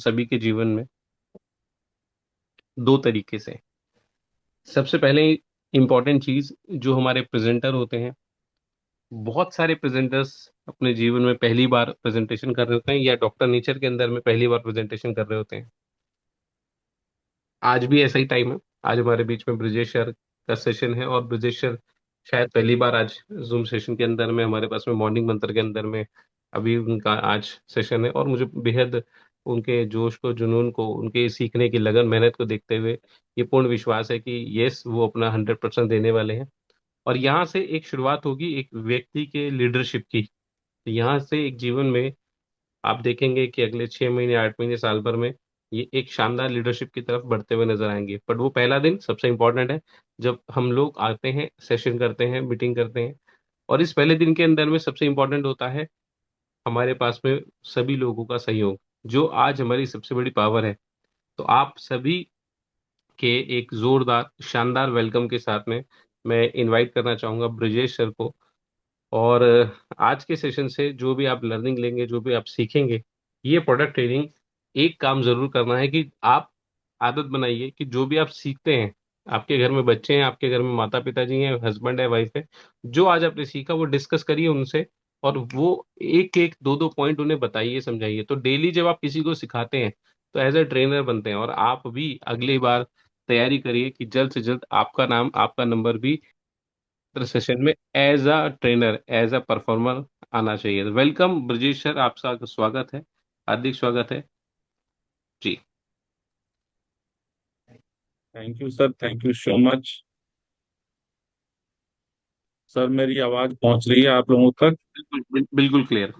सभी के जीवन में दो तरीके से। सबसे पहले इंपॉर्टेंट चीज, जो हमारे प्रेजेंटर होते हैं, बहुत सारे प्रेजेंटर्स अपने जीवन में पहली बार प्रेजेंटेशन कर रहे होते हैं या डॉक्टर नेचर के अंदर में पहली बार प्रेजेंटेशन कर रहे होते हैं। आज भी ऐसा ही टाइम है। आज हमारे बीच में ब्रिजेश सर का सेशन है, और ब्रिजेश सर शायद पहली बार आज जूम सेशन के अंदर में हमारे पास में मॉर्निंग मंत्र के अंदर में अभी उनका आज सेशन है। और मुझे बेहद उनके जोश को, जुनून को, उनके सीखने की लगन मेहनत को देखते हुए ये पूर्ण विश्वास है कि यस, वो अपना 100% देने वाले हैं। और यहाँ से एक शुरुआत होगी एक व्यक्ति के लीडरशिप की। तो यहाँ से एक जीवन में आप देखेंगे कि अगले 6 महीने, 8 महीने, साल भर में ये एक शानदार लीडरशिप की तरफ बढ़ते हुए नजर आएंगे। बट वो पहला दिन सबसे इंपॉर्टेंट है, जब हम लोग आते हैं, सेशन करते हैं, मीटिंग करते हैं। और इस पहले दिन के अंदर में सबसे इंपॉर्टेंट होता है हमारे पास में सभी लोगों का सहयोग, जो आज हमारी सबसे बड़ी पावर है। तो आप सभी के एक जोरदार शानदार वेलकम के साथ में मैं इनवाइट करना चाहूंगा ब्रजेश सर को। और आज के सेशन से जो भी आप लर्निंग लेंगे, जो भी आप सीखेंगे, ये प्रोडक्ट ट्रेनिंग, एक काम जरूर करना है कि आप आदत बनाइए कि जो भी आप सीखते हैं, आपके घर में बच्चे हैं, आपके घर में माता पिताजी हैं, हस्बैंड है, वाइफ है, जो आज आपने सीखा वो डिस्कस करिए उनसे। और वो एक एक दो दो पॉइंट उन्हें बताइए, समझाइए। तो डेली जब आप किसी को सिखाते हैं तो एज ए ट्रेनर बनते हैं। और आप भी अगली बार तैयारी करिए कि जल्द से जल्द आपका नाम, आपका नंबर भी सेशन में as a trainer, as a performer आना चाहिए। वेलकम ब्रजेश सर, आपका स्वागत है, हार्दिक स्वागत है जी। Thank you sir, thank you so much. Sir मेरी आवाज पहुंच रही है आप लोगों तक? बिल्कुल क्लियर।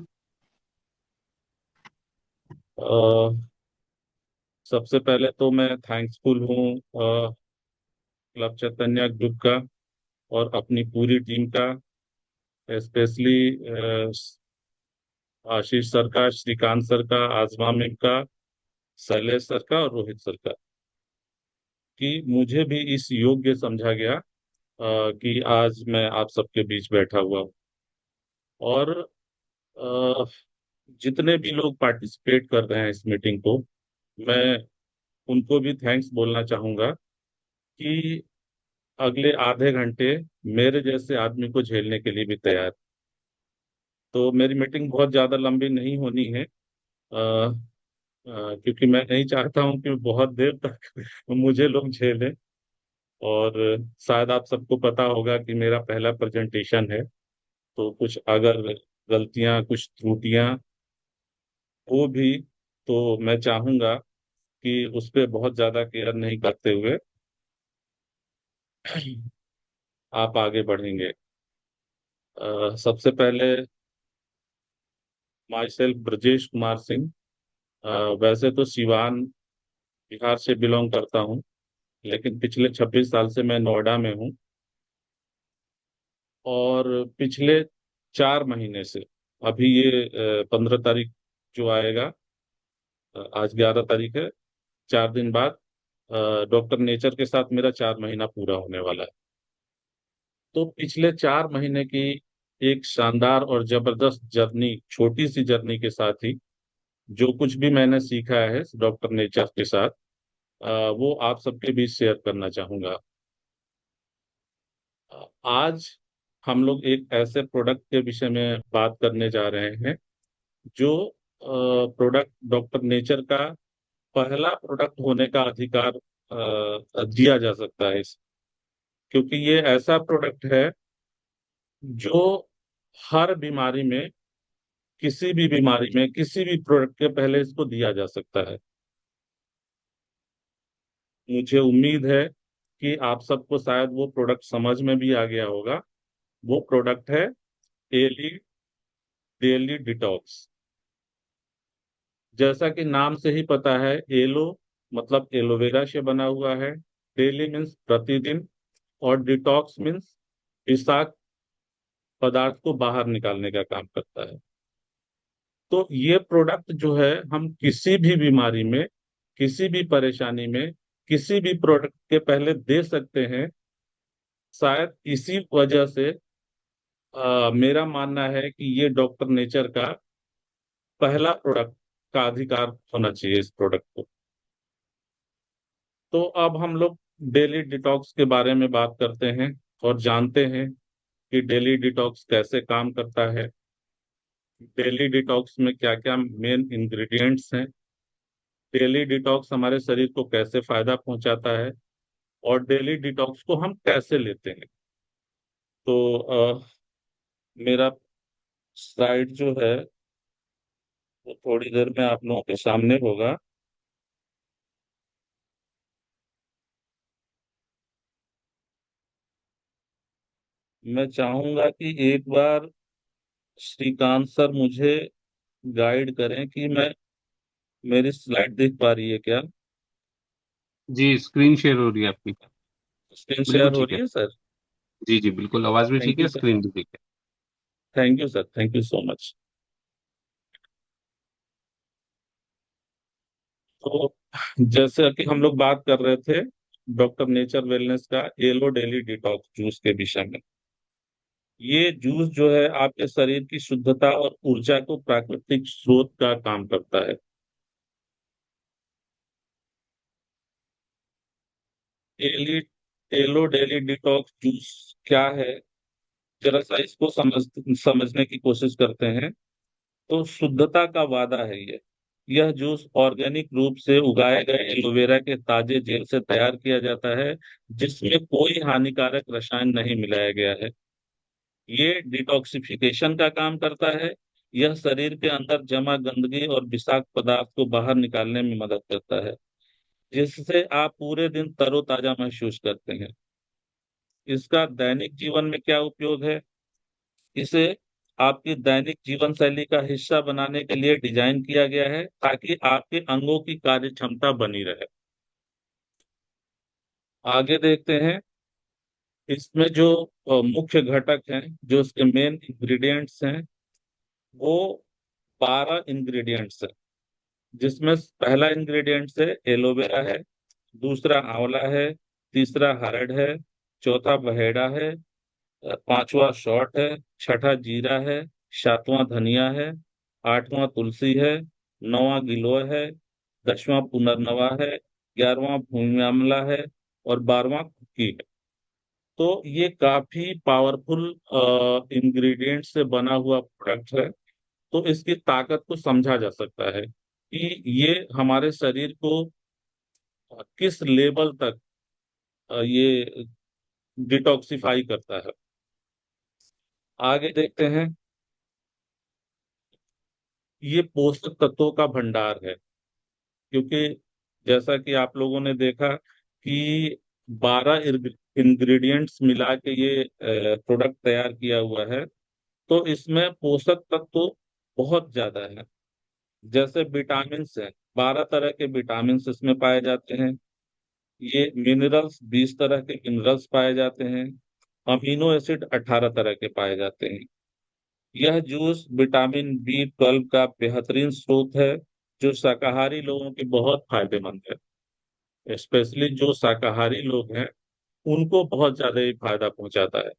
अ, सबसे पहले तो मैं थैंक्सफुल हूँ क्लब चैतन्य ग्रुप का और अपनी पूरी टीम का, स्पेशली आशीष सर का, श्रीकांत सर का, आजमा मैम का, शैलेश सर का और रोहित सर का, कि मुझे भी इस योग्य समझा गया कि आज मैं आप सबके बीच बैठा हुआ हूँ। और अ, जितने भी लोग पार्टिसिपेट कर रहे हैं इस मीटिंग को, मैं उनको भी थैंक्स बोलना चाहूंगा कि अगले आधे घंटे मेरे जैसे आदमी को झेलने के लिए भी तैयार। तो मेरी मीटिंग बहुत ज्यादा लंबी नहीं होनी है, क्योंकि मैं नहीं चाहता हूं कि बहुत देर तक मुझे लोग झेलें। और शायद आप सबको पता होगा कि मेरा पहला प्रेजेंटेशन है, तो कुछ अगर गलतियां, कुछ त्रुटियां हो भी, तो मैं चाहूंगा कि उस पर बहुत ज्यादा केयर नहीं करते हुए आप आगे बढ़ेंगे। सबसे पहले माई सेल्फ ब्रजेश कुमार सिंह। वैसे तो सिवान, बिहार से बिलोंग करता हूँ, लेकिन पिछले 26 साल से मैं नोएडा में हूँ। और पिछले 4 महीने से, अभी ये 15 तारीख जो आएगा, आज 11 तारीख है, 4 दिन बाद डॉक्टर नेचर के साथ मेरा 4 महीना पूरा होने वाला है। तो पिछले 4 महीने की एक शानदार और जबरदस्त जर्नी, छोटी सी जर्नी के साथ ही जो कुछ भी मैंने सीखा है डॉक्टर नेचर के साथ, वो आप सबके बीच शेयर करना चाहूंगा। आज हम लोग एक ऐसे प्रोडक्ट के विषय में बात करने जा रहे हैं जो प्रोडक्ट डॉक्टर नेचर का पहला प्रोडक्ट होने का अधिकार दिया जा सकता है क्योंकि ये ऐसा प्रोडक्ट है जो हर बीमारी में, किसी भी बीमारी में, किसी भी प्रोडक्ट के पहले इसको दिया जा सकता है। मुझे उम्मीद है कि आप सबको शायद वो प्रोडक्ट समझ में भी आ गया होगा। वो प्रोडक्ट है एली डेली डिटॉक्स। जैसा कि नाम से ही पता है, एलो मतलब एलोवेरा से बना हुआ है, डेली मीन्स प्रतिदिन, और डिटॉक्स मीन्स विषाक्त पदार्थ को बाहर निकालने का काम करता है। तो ये प्रोडक्ट जो है, हम किसी भी बीमारी में, किसी भी परेशानी में, किसी भी प्रोडक्ट के पहले दे सकते हैं। शायद इसी वजह से मेरा मानना है कि ये डॉक्टर नेचर का पहला प्रोडक्ट का अधिकार होना चाहिए इस प्रोडक्ट को। तो अब हम लोग डेली डिटॉक्स के बारे में बात करते हैं और जानते हैं कि डेली डिटॉक्स कैसे काम करता है, डेली डिटॉक्स में क्या क्या मेन इंग्रेडिएंट्स हैं, डेली डिटॉक्स हमारे शरीर को कैसे फायदा पहुंचाता है, और डेली डिटॉक्स को हम कैसे लेते हैं। तो मेरा स्लाइड जो है वो थोड़ी देर में आप लोगों के सामने होगा। मैं चाहूंगा कि एक बार श्रीकांत सर मुझे गाइड करें कि मैं मेरी स्लाइड देख पा रही है क्या। जी, स्क्रीन शेयर हो रही है आपकी। स्क्रीन बिल्कुल शेयर हो ठीक रही है। है सर। जी जी, बिल्कुल, आवाज भी ठीक थैंक है, यू सर। स्क्रीन भी ठीक है। Thank you sir, thank you so much. तो जैसे कि हम लोग बात कर रहे थे डॉक्टर नेचर वेलनेस का येलो डेली डिटॉक्स जूस के विषय में। ये जूस जो है आपके शरीर की शुद्धता और ऊर्जा को प्राकृतिक स्रोत का काम करता है। एली येलो डेली डिटॉक्स जूस क्या है, जरा सा इसको समझने की कोशिश करते हैं। तो शुद्धता का वादा है ये। यह जूस ऑर्गेनिक रूप से उगाए गए एलोवेरा के ताजे जेल से तैयार किया जाता है, जिसमें कोई हानिकारक रसायन नहीं मिलाया गया है। ये डिटॉक्सिफिकेशन का काम करता है। यह शरीर के अंदर जमा गंदगी और विषाक्त पदार्थ को बाहर निकालने में मदद करता है, जिससे आप पूरे दिन तरोताजा महसूस करते हैं। इसका दैनिक जीवन में क्या उपयोग है? इसे आपकी दैनिक जीवन शैली का हिस्सा बनाने के लिए डिजाइन किया गया है, ताकि आपके अंगों की कार्य क्षमता बनी रहे। आगे देखते हैं। इसमें जो मुख्य घटक हैं, जो इसके मेन इंग्रेडिएंट्स हैं, वो 12 इंग्रेडिएंट्स है। जिसमें पहला इंग्रेडिएंट्स है एलोवेरा है, दूसरा आंवला है, तीसरा हरड़ है, चौथा बहेड़ा है, पांचवा शॉट है, छठा जीरा है, सातवां धनिया है, आठवां तुलसी है, नौवां गिलोय है, दसवां पुनर्नवा है, 11वां भूमि आंवला है, और 12वां कुकी है। तो ये काफी पावरफुल इंग्रेडिएंट से बना हुआ प्रोडक्ट है। तो इसकी ताकत को समझा जा सकता है कि ये हमारे शरीर को किस लेवल तक ये डिटॉक्सिफाई करता है। आगे देखते हैं। ये पोषक तत्वों का भंडार है, क्योंकि जैसा कि आप लोगों ने देखा कि 12 इंग्रेडिएंट्स मिला के ये प्रोडक्ट तैयार किया हुआ है। तो इसमें पोषक तत्व बहुत ज्यादा है। जैसे विटामिन हैं, 12 तरह के विटामिन इसमें पाए जाते हैं। ये मिनरल्स, 20 तरह के मिनरल्स पाए जाते हैं। अमीनो एसिड 18 तरह के पाए जाते हैं। यह जूस विटामिन B12 का बेहतरीन स्रोत है, जो शाकाहारी लोगों के बहुत फायदेमंद है। स्पेशली जो शाकाहारी लोग हैं, उनको बहुत ज्यादा ही फायदा पहुंचाता है।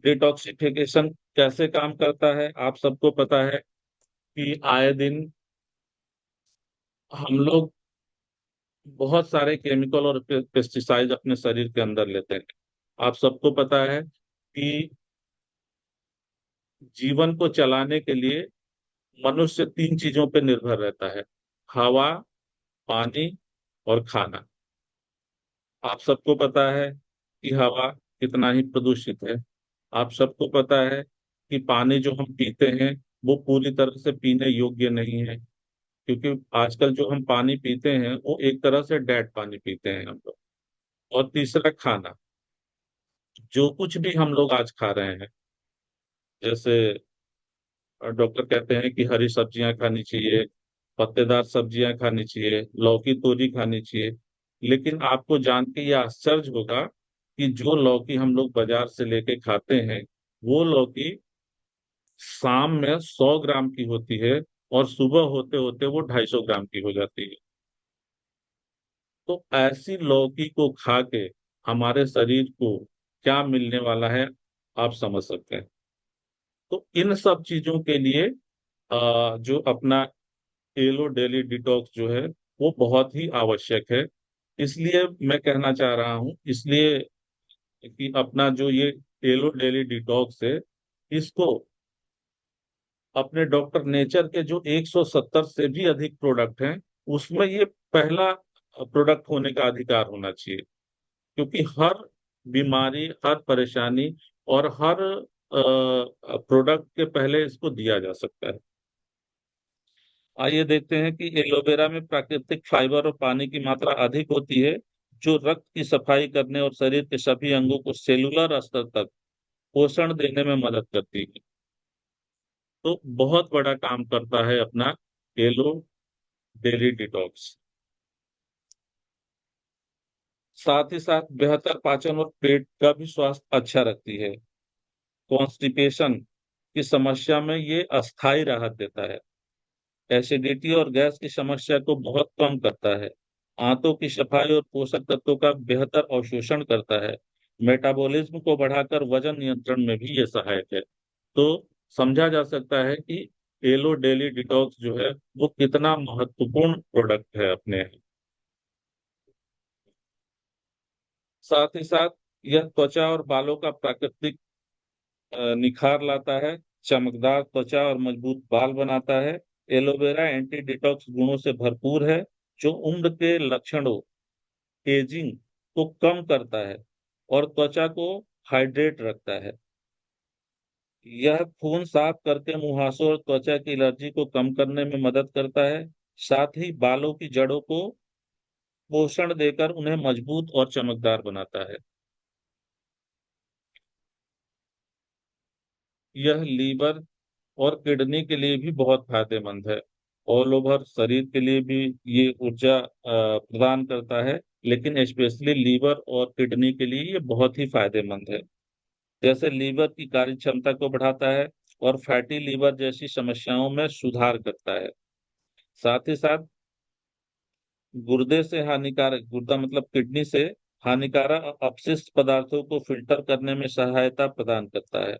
डिटॉक्सिफिकेशन कैसे काम करता है, आप सबको पता है कि आए दिन हम लोग बहुत सारे केमिकल और पेस्टिसाइड अपने शरीर के अंदर लेते हैं। आप सबको पता है कि जीवन को चलाने के लिए मनुष्य 3 चीजों पर निर्भर रहता है: हवा, पानी और खाना। आप सबको पता है कि हवा कितना ही प्रदूषित है। आप सबको पता है कि पानी जो हम पीते हैं वो पूरी तरह से पीने योग्य नहीं है, क्योंकि आजकल जो हम पानी पीते हैं वो एक तरह से डेड पानी पीते हैं हम लोग। और तीसरा खाना। जो कुछ भी हम लोग आज खा रहे हैं, जैसे डॉक्टर कहते हैं कि हरी सब्जियां खानी चाहिए, पत्तेदार सब्जियां खानी चाहिए, लौकी तोरी खानी चाहिए। लेकिन आपको जान के ये आश्चर्य होगा कि जो लौकी हम लोग बाजार से लेके खाते हैं, वो लौकी शाम में 100 ग्राम की होती है, और सुबह होते होते वो 250 ग्राम की हो जाती है। तो ऐसी लौकी को खा के हमारे शरीर को क्या मिलने वाला है, आप समझ सकते हैं। तो इन सब चीजों के लिए जो अपना एलो डेली डिटॉक्स जो है वो बहुत ही आवश्यक है। इसलिए मैं कहना चाह रहा हूँ, इसलिए कि अपना जो ये एलो डेली डिटॉक्स है, इसको अपने डॉक्टर नेचर के जो 170 से भी अधिक प्रोडक्ट हैं उसमें ये पहला प्रोडक्ट होने का अधिकार होना चाहिए। क्योंकि हर बीमारी, हर परेशानी और हर प्रोडक्ट के पहले इसको दिया जा सकता है। आइए देखते हैं कि एलोवेरा में प्राकृतिक फाइबर और पानी की मात्रा अधिक होती है, जो रक्त की सफाई करने और शरीर के सभी अंगों को सेलुलर स्तर तक पोषण देने में मदद करती है। तो बहुत बड़ा काम करता है अपना एलो डेली डिटॉक्स। साथ ही साथ बेहतर पाचन और पेट का भी स्वास्थ्य अच्छा रखती है। कॉन्स्टिपेशन की समस्या में ये अस्थायी राहत देता है। एसिडिटी और गैस की समस्या को बहुत कम करता है। आंतों की सफाई और पोषक तत्वों का बेहतर अवशोषण करता है। मेटाबॉलिज्म को बढ़ाकर वजन नियंत्रण में भी ये सहायक है। तो समझा जा सकता है कि एलो डेली डिटॉक्स जो है वो कितना महत्वपूर्ण प्रोडक्ट है अपने। साथ ही साथ यह त्वचा और बालों का प्राकृतिक निखार लाता है, चमकदार त्वचा और मजबूत बाल बनाता है। एलोवेरा एंटी डिटॉक्स गुणों से भरपूर है, जो उम्र के लक्षणों, एजिंग को कम करता है और त्वचा को हाइड्रेट रखता है। यह खून साफ करके मुहासों और त्वचा की एलर्जी को कम करने में मदद करता है। साथ ही बालों की जड़ों को पोषण देकर उन्हें मजबूत और चमकदार बनाता है। यह लीवर और किडनी के लिए भी बहुत फायदेमंद है। ऑल ओवर शरीर के लिए भी ये ऊर्जा प्रदान करता है, लेकिन स्पेशली लीवर और किडनी के लिए ये बहुत ही फायदेमंद है। जैसे लीवर की कार्य क्षमता को बढ़ाता है और फैटी लीवर जैसी समस्याओं में सुधार करता है। साथ ही साथ गुर्दे से हानिकारक, गुर्दा मतलब किडनी से हानिकारक अपशिष्ट पदार्थों को फिल्टर करने में सहायता प्रदान करता है।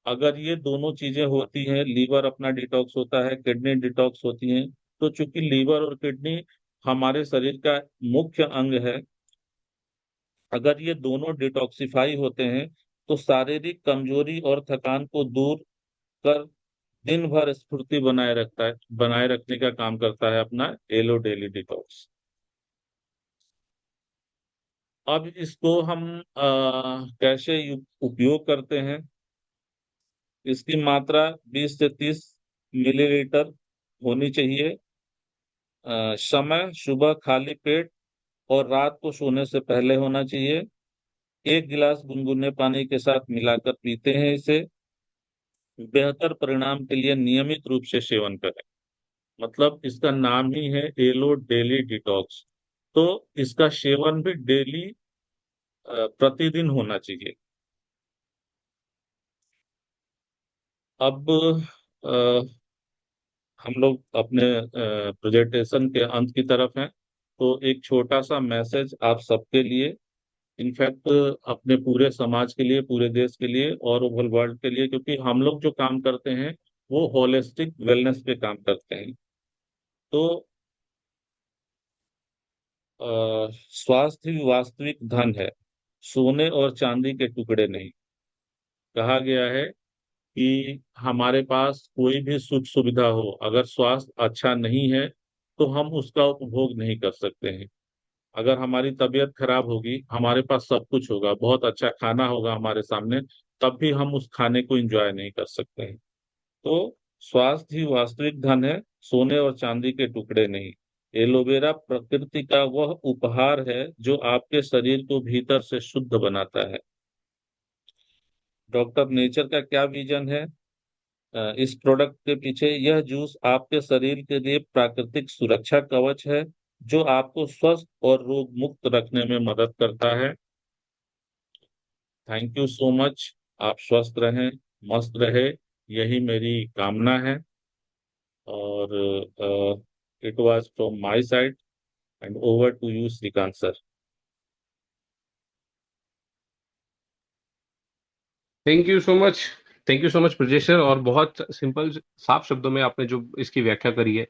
अगर ये दोनों चीजें होती हैं, लीवर अपना डिटॉक्स होता है, किडनी डिटॉक्स होती है, तो चूंकि लीवर और किडनी हमारे शरीर का मुख्य अंग है, अगर ये दोनों डिटॉक्सिफाई होते हैं तो शारीरिक कमजोरी और थकान को दूर कर दिन भर स्फूर्ति बनाए रखता है, बनाए रखने का काम करता है अपना एलो डेली डिटॉक्स। अब इसको हम कैसे उपयोग करते हैं? इसकी मात्रा 20 से 30 मिलीलीटर होनी चाहिए। समय सुबह खाली पेट और रात को सोने से पहले होना चाहिए। 1 गिलास गुनगुने पानी के साथ मिलाकर पीते हैं इसे। बेहतर परिणाम के लिए नियमित रूप से सेवन करें। मतलब इसका नाम ही है एलो डेली डिटॉक्स, तो इसका सेवन भी डेली प्रतिदिन होना चाहिए। अब हम लोग अपने प्रेजेंटेशन के अंत की तरफ हैं, तो एक छोटा सा मैसेज आप सबके लिए, इनफैक्ट अपने पूरे समाज के लिए, पूरे देश के लिए और ओवरऑल वर्ल्ड के लिए, क्योंकि हम लोग जो काम करते हैं वो होलिस्टिक वेलनेस पे काम करते हैं। तो स्वास्थ्य ही वास्तविक धन है, सोने और चांदी के टुकड़े नहीं। कहा गया है कि हमारे पास कोई भी सुख सुविधा हो, अगर स्वास्थ्य अच्छा नहीं है तो हम उसका उपभोग नहीं कर सकते हैं। अगर हमारी तबीयत खराब होगी, हमारे पास सब कुछ होगा, बहुत अच्छा खाना होगा हमारे सामने, तब भी हम उस खाने को एंजॉय नहीं कर सकते हैं। तो स्वास्थ्य ही वास्तविक धन है, सोने और चांदी के टुकड़े नहीं। एलोवेरा प्रकृति का वह उपहार है जो आपके शरीर को भीतर से शुद्ध बनाता है। डॉक्टर नेचर का क्या विजन है इस प्रोडक्ट के पीछे? यह जूस आपके शरीर के लिए प्राकृतिक सुरक्षा कवच है, जो आपको स्वस्थ और रोग मुक्त रखने में मदद करता है। Thank you so much. आप स्वस्थ रहें, मस्त रहे, यही मेरी कामना है। और it was from my side and over to you Shrikant sir. Thank you so much thank you so much Brajesh sir. और बहुत सिंपल साफ शब्दों में आपने जो इसकी व्याख्या करी है,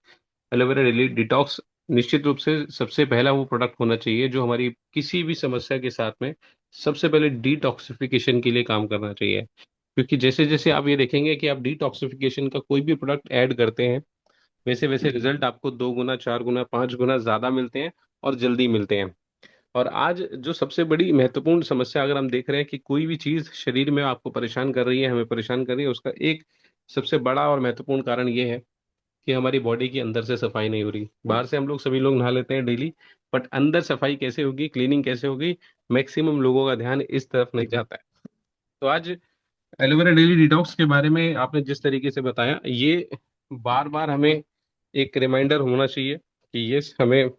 एलोवेरा डेली डिटॉक्स निश्चित रूप से सबसे पहला वो प्रोडक्ट होना चाहिए जो हमारी किसी भी समस्या के साथ में सबसे पहले डिटॉक्सिफिकेशन के लिए काम करना चाहिए। क्योंकि जैसे जैसे आप ये देखेंगे कि आप डिटॉक्सिफिकेशन का कोई भी प्रोडक्ट ऐड करते हैं, वैसे वैसे रिजल्ट आपको 2 गुना, 4 गुना, 5 गुना ज्यादा मिलते हैं और जल्दी मिलते हैं। और आज जो सबसे बड़ी महत्वपूर्ण समस्या अगर हम देख रहे हैं कि कोई भी चीज शरीर में आपको परेशान कर रही है, हमें परेशान कर रही है, उसका एक सबसे बड़ा और महत्वपूर्ण कारण ये है कि हमारी बॉडी के अंदर से सफाई नहीं हो रही। बाहर से हम लोग सभी लोग नहा लेते हैं डेली, बट अंदर सफाई कैसे होगी, क्लीनिंग कैसे होगी, मैक्सिमम लोगों का ध्यान इस तरफ नहीं जाता है। तो आज एलोवेरा डेली डिटॉक्स के बारे में आपने जिस तरीके से बताया, ये बार बार हमें एक रिमाइंडर होना चाहिए कि यस, हमें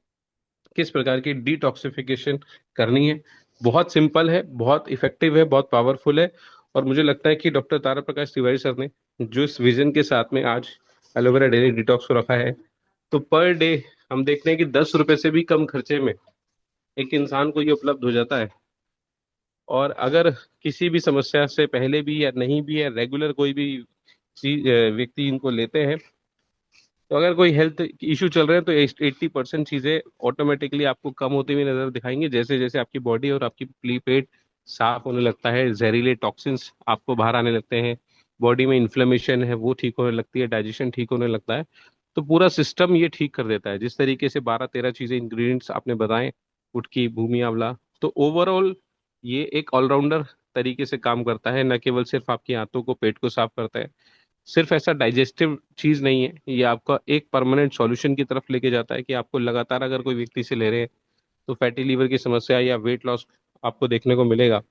किस प्रकार की डिटॉक्सिफिकेशन करनी है। बहुत सिंपल है, बहुत इफेक्टिव है, बहुत पावरफुल है। और मुझे लगता है कि डॉक्टर तारा प्रकाश तिवारी सर ने जो इस विजन के साथ में आज एलोवेरा डेली डिटॉक्स को रखा है, तो पर डे हम देखते हैं कि 10 रुपए से भी कम खर्चे में एक इंसान को ये उपलब्ध हो जाता है। और अगर किसी भी समस्या से पहले भी या नहीं भी या रेगुलर कोई भी व्यक्ति इनको लेते हैं, तो अगर कोई हेल्थ इशू चल रहे हैं तो 80% चीजें ऑटोमेटिकली आपको कम होती हुई नजर दिखाएंगी, जैसे जैसे आपकी बॉडी और आपकी पेट साफ होने लगता है, जहरीले टॉक्सिन्स आपको बाहर आने लगते हैं, बॉडी में इन्फ्लेमेशन है वो ठीक होने लगती है, डाइजेशन ठीक होने लगता है। तो पूरा सिस्टम ये ठीक कर देता है। जिस तरीके से 12-13 चीजें इंग्रेडिएंट्स आपने बताए, गुटकी, भूमि आंवला, तो ओवरऑल ये एक ऑलराउंडर तरीके से काम करता है। न केवल सिर्फ आपकी आंतों को, पेट को साफ करता है, सिर्फ ऐसा डाइजेस्टिव चीज नहीं है, ये आपका एक परमानेंट सॉल्यूशन की तरफ लेके जाता है कि आपको लगातार अगर कोई व्यक्ति से ले रहे हैं तो फैटी लीवर की समस्या या वेट लॉस आपको देखने को मिलेगा,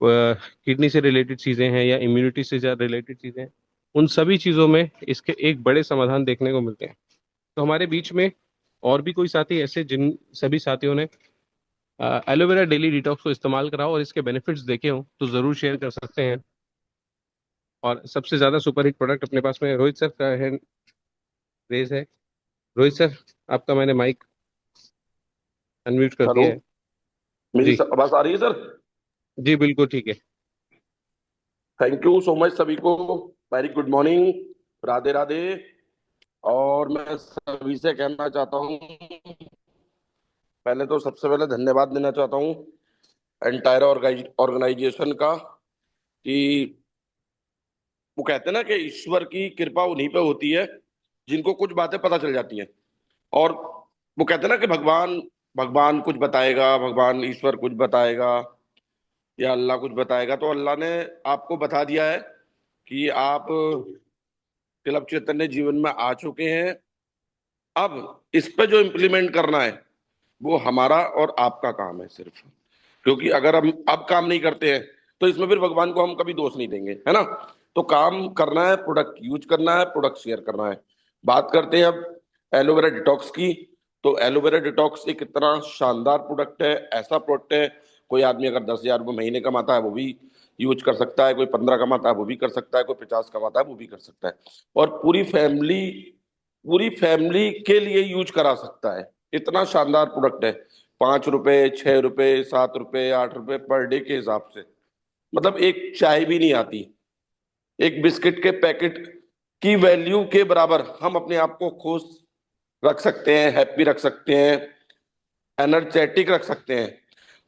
किडनी से रिलेटेड चीजें हैं या इम्यूनिटी से रिलेटेड चीजें हैं, उन सभी चीजों में इसके एक बड़े समाधान देखने को मिलते हैं। तो हमारे बीच में और भी कोई साथी ऐसे जिन सभी साथियों ने एलोवेरा डेली डिटॉक्स को इस्तेमाल करा हो और इसके बेनिफिट्स देखे हो तो जरूर शेयर कर सकते हैं। और सबसे ज्यादा सुपरहिट प्रोडक्ट अपने पास में रोहित सर का है, रेज है। रोहित सर, आपका मैंने माइक अनम्यूट कर हेलो। दिया है। मेरी जी। आवाज आ रही है सर? जी बिल्कुल ठीक है। थैंक यू सो मच सभी को। Very good morning. Radhe Radhe. और मैं सभी से कहना चाहता हूँ, पहले तो सबसे पहले धन्यवाद देना चाहता हूँ एंटायर ऑर्गेनाइजेशन का, कि वो कहते हैं ना कि ईश्वर की कृपा उन्हीं पे होती है जिनको कुछ बातें पता चल जाती हैं। और वो कहते हैं ना कि भगवान भगवान कुछ बताएगा, भगवान ईश्वर कुछ बताएगा, या अल्लाह कुछ बताएगा। तो अल्लाह ने आपको बता दिया है कि आप क्लब चैतन्य जीवन में आ चुके हैं। अब इस पे जो इम्प्लीमेंट करना है वो हमारा और आपका काम है सिर्फ। क्योंकि अगर हम अब काम नहीं करते हैं तो इसमें फिर भगवान को हम कभी दोष नहीं देंगे, है ना। तो काम करना है, प्रोडक्ट यूज करना है, प्रोडक्ट शेयर करना है। बात करते हैं अब एलोवेरा डिटॉक्स की। तो एलोवेरा डिटॉक्स एक इतना शानदार प्रोडक्ट है, ऐसा प्रोडक्ट है, कोई आदमी अगर 10,000 रुपये महीने कमाता है वो भी यूज कर सकता है, कोई 15 कमाता है वो भी कर सकता है, कोई 50 कमाता है वो भी कर सकता है। और पूरी फैमिली के लिए यूज करा सकता है। इतना शानदार प्रोडक्ट है। 5 रुपए, 6 रुपए, 7 रुपए, 8 रुपए पर डे के हिसाब से, मतलब एक चाय भी नहीं आती। एक बिस्किट के पैकेट की वैल्यू के बराबर हम अपने आप को खुश रख सकते हैं, हैप्पी रख सकते हैं, एनर्जेटिक रख सकते हैं।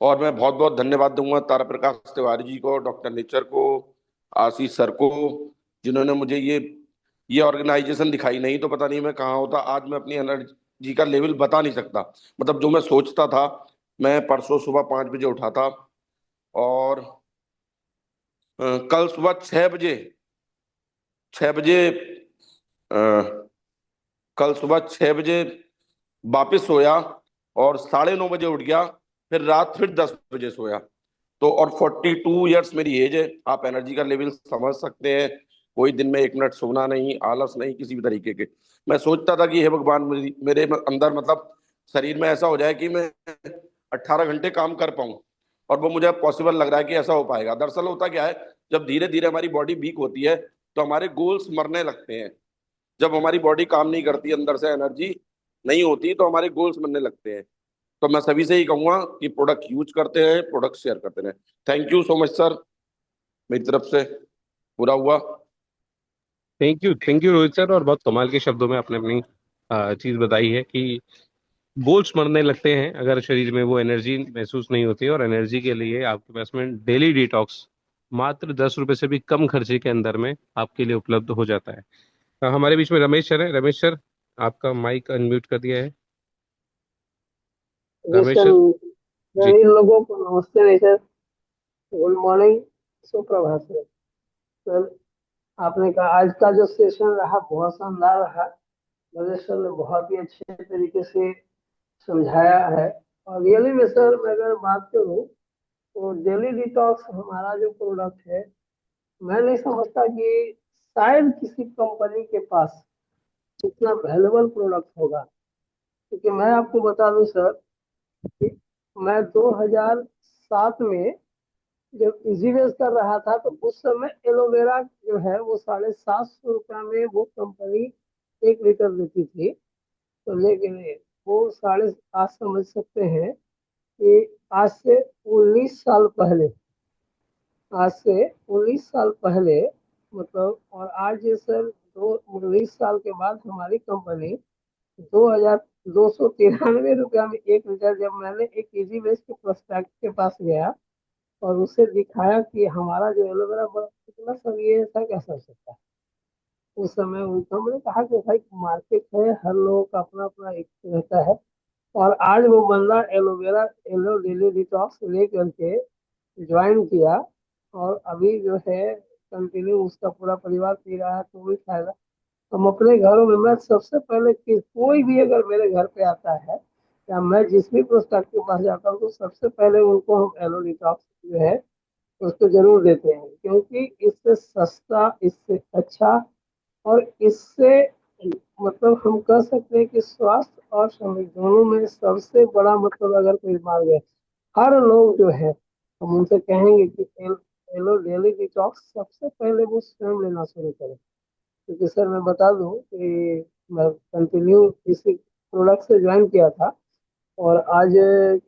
और मैं बहुत बहुत धन्यवाद दूंगा तारा प्रकाश तिवारी जी को, डॉक्टर नेचर को, आशीष सर को, जिन्होंने मुझे ये ऑर्गेनाइजेशन दिखाई। नहीं तो पता नहीं मैं कहाँ होता आज। मैं अपनी एनर्जी का लेवल बता नहीं सकता। मतलब जो मैं सोचता था, मैं परसों सुबह 5 बजे उठा था, और कल सुबह 6 बजे, 6 बजे, कल सुबह 6 बजे वापस सोया, और 9:30 बजे उठ गया, फिर रात फिर 10 बजे सोया। तो और 42 ईयर्स मेरी एज है। आप एनर्जी का लेवल समझ सकते हैं। कोई दिन में 1 मिनट सोना नहीं, आलस नहीं किसी भी तरीके के। मैं सोचता था कि हे भगवान, मेरे अंदर मतलब शरीर में ऐसा हो जाए कि मैं 18 घंटे काम कर पाऊं। और वो मुझे पॉसिबल लग रहा है कि ऐसा हो पाएगा। दरअसल होता क्या है, जब धीरे धीरे हमारी बॉडी वीक होती है तो हमारे गोल्स मरने लगते हैं। जब हमारी बॉडी काम नहीं करती, अंदर से एनर्जी नहीं होती, तो हमारे गोल्स बनने लगते हैं। तो मैं सभी से ही कहूंगा कि प्रोडक्ट यूज करते हैं, प्रोडक्ट शेयर करते हैं। Thank you so much sir, मेरी तरफ से। पूरा हुआ। Thank you Rohit sir. और बहुत कमाल के शब्दों में आपने अपनी चीज बताई है कि बोझ मरने लगते हैं अगर शरीर में वो एनर्जी महसूस नहीं होती है। और एनर्जी के लिए आपके पास में डेली डिटॉक्स मात्र 10 रुपए से भी कम खर्चे के अंदर में आपके लिए उपलब्ध हो जाता है। हमारे बीच में रमेश सर है। रमेश सर, आपका माइक अनम्यूट कर दिया है। जी रमेश सर, सर। जी। सभी लोगों को नमस्ते। नहीं सर, गुड मॉर्निंग, सुप्रभात सर। सर, आपने कहा आज का जो सेशन रहा बहुत शानदार रहा। मुझे सर ने बहुत ही अच्छे तरीके से समझाया है। और रियली में सर, मैं अगर बात करूँ तो डेली डिटॉक्स हमारा जो प्रोडक्ट है, मैं नहीं समझता कि शायद किसी कंपनी के पास इतना वैल्यूबल प्रोडक्ट होगा। क्योंकि मैं आपको बता दूं सर कि मैं 2007 में जब इजी वेज कर रहा था तो उस समय एलोवेरा जो है वो 750 रुपया में वो कंपनी 1 लीटर देती थी। तो लेकिन वो साढ़े, आप समझ सकते हैं कि आज से 19 साल पहले, आज से 19 साल पहले, मतलब, और आज ये सर दो 19 साल के बाद हमारी कंपनी 2293 रुपया में 1 लीटर, जब मैंने एक इजी वेज के प्रोस्पेक्ट के पास गया और उसे दिखाया कि हमारा जो एलोवेरा कितना सर, ये ऐसा कैसा हो सकता है। उस समय उनको हमने कहा कि भाई मार्केट है, हर लोगों का अपना अपना एक रहता है। और आज वो बंदा एलोवेरा एलो डेली डिटॉक्स ले करके ज्वाइन किया, और अभी जो है कंटिन्यू उसका पूरा परिवार पी रहा है, तो भी फायदा। हम अपने घरों में, मैं सबसे पहले कि कोई भी अगर मेरे घर पे आता है या मैं जिस भी प्रोस्पेक्ट के पास जाता हूँ तो सबसे पहले उनको हम एलो डिटॉक्स जो है उसको जरूर देते हैं, क्योंकि इससे सस्ता, इससे अच्छा, और इससे मतलब हम कह सकते हैं कि स्वास्थ्य और श्रमिक दोनों में सबसे बड़ा मतलब अगर कोई मार्ग है, हर लोग जो है हम उनसे कहेंगे कि एलो डेली डिटॉक्स सबसे पहले वो स्वयं लेना शुरू करें। क्योंकि सर मैं बता दूं कि मैं कंटिन्यू इसी प्रोडक्ट से ज्वाइन किया था, और आज